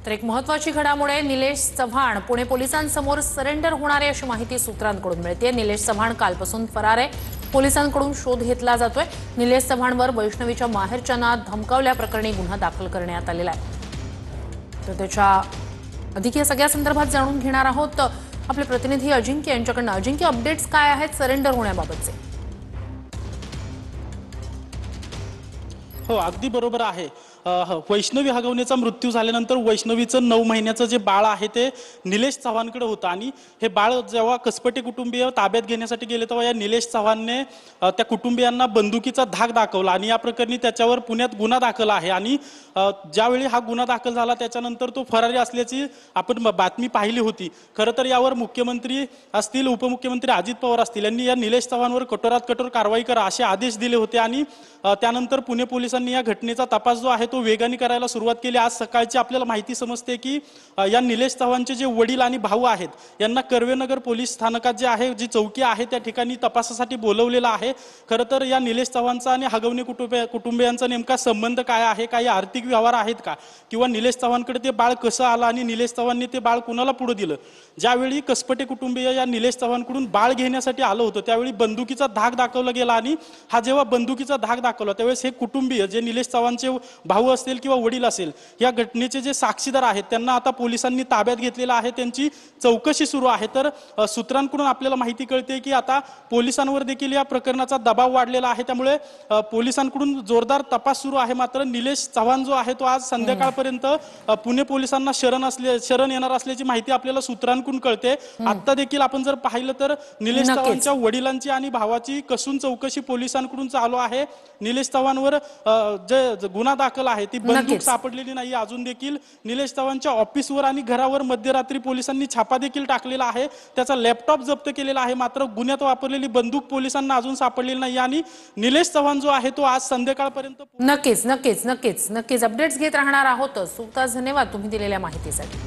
तर एक महत्त्वाची घडामोड आहे। निलेश चव्हाण पुणे पोलिसांसमोर सरेंडर होणार आहे अशी माहिती सूत्रांकडून मिळते। निलेश चव्हाण कालपासून फरार आहे। पोलिसांकडून शोध घेतला जातोय। निलेश चव्हाणवर वैष्णवीच्या माहेरच्यांना धमकावल्याप्रकरणी गुन्हा दाखल करण्यात आलेला आहे। तर त्याच्या अधिक या सगळ्या संदर्भात जाणून घेणार आहोत आपले प्रतिनिधी अजिंक्य यांच्याकडून। अजिंक्य, अपडेट्स काय आहेत सरेंडर होण्याबाबतचे? हो, अगदी बरोबर आहे। वैष्णवी हगवणेचा मृत्यू झाल्यानंतर वैष्णवीचं 9 महिन्याचं जे बाळ आहे ते निलेश चव्हाणकडे होतं आणि हे बाळ जेव्हा कसपटे कुटुंबीय ताब्यात घेण्यासाठी गेले तेव्हा या निलेश चव्हाणने त्या कुटुंबियांना बंदुकीचा धाक दाखवला आणि या प्रकरणी त्याच्यावर पुण्यात गुन्हा दाखल आहे। आणि ज्यावेळी हा गुन्हा दाखल झाला त्याच्यानंतर तो फरारी असल्याची आपण बातमी पाहिली होती। खरं तर यावर मुख्यमंत्री असतील, उपमुख्यमंत्री अजित पवार असतील यांनी या निलेश चव्हाणवर कठोरात कठोर कारवाई करा असे आदेश दिले होते आणि त्यानंतर पुणे पोलिसांनी या घटनेचा तपास जो आहे तो वेगाने करायला सुरुवात केली। आज सकाळची आपल्याला माहिती समजते की या निलेश चव्हाणचे जे वडील आणि भाऊ आहेत यांना कर्वेनगर पोलीस स्थानकात जे आहे जी चौकी आहे त्या ठिकाणी तपासासाठी बोलवलेलं आहे। खरं तर या निलेश चव्हाणचा आणि हगवणे कुटुंबियांचा नेमका संबंध काय आहे, काही आर्थिक व्यवहार आहेत का, किंवा निलेश चव्हाणकडे ते बाळ कसं आलं आणि निलेश चव्हाणने ते बाळ कुणाला पुढे दिलं। ज्यावेळी कसपटे कुटुंबीय या निलेश चव्हाणकडून बाळ घेण्यासाठी आलं होतं त्यावेळी बंदुकीचा धाक दाखवला गेला आणि हा जेव्हा बंदुकीचा धाक दाखवला त्यावेळेस हे कुटुंबीय जे निलेश चव्हाणचे भाऊ असतील किंवा वडील असेल या घटनेचे जे साक्षीदार आहेत त्यांना आता पोलिसांनी ताब्यात घेतलेलं आहे। त्यांची चौकशी सुरू आहे। तर सूत्रांकडून आपल्याला माहिती कळते की आता पोलिसांवर देखील या प्रकरणाचा दबाव वाढलेला आहे। त्यामुळे पोलिसांकडून जोरदार तपास सुरू आहे। मात्र निलेश चव्हाण जो आहे तो आज संध्याकाळपर्यंत पुणे पोलिसांना शरण येणार असल्याची माहिती आपल्याला सूत्रांकडून कळते। आता देखील आपण जर पाहिलं तर निलेश चव्हाणच्या वडिलांची आणि भावाची कसून चौकशी पोलिसांकडून चालू आहे। निलेश चव्हाणवर जे गुन्हा दाखल आहे ती बंदूक सापडलेली नाही। अजून देखील निलेश चव्हाणच्या ऑफिसवर आणि घरावर मध्यरात्री पोलिसांनी छापा देखील टाकलेला आहे। त्याचा लॅपटॉप जप्त केलेला आहे। मात्र गुन्ह्यात वापरलेली बंदूक पोलिसांना अजून सापडलेली नाही आणि निलेश चव्हाण जो आहे तो आज संध्याकाळपर्यंत नक्कीच अपडेट्स घेत राहणार आहोत। सुतास धन्यवाद तुम्ही दिलेल्या माहितीसाठी।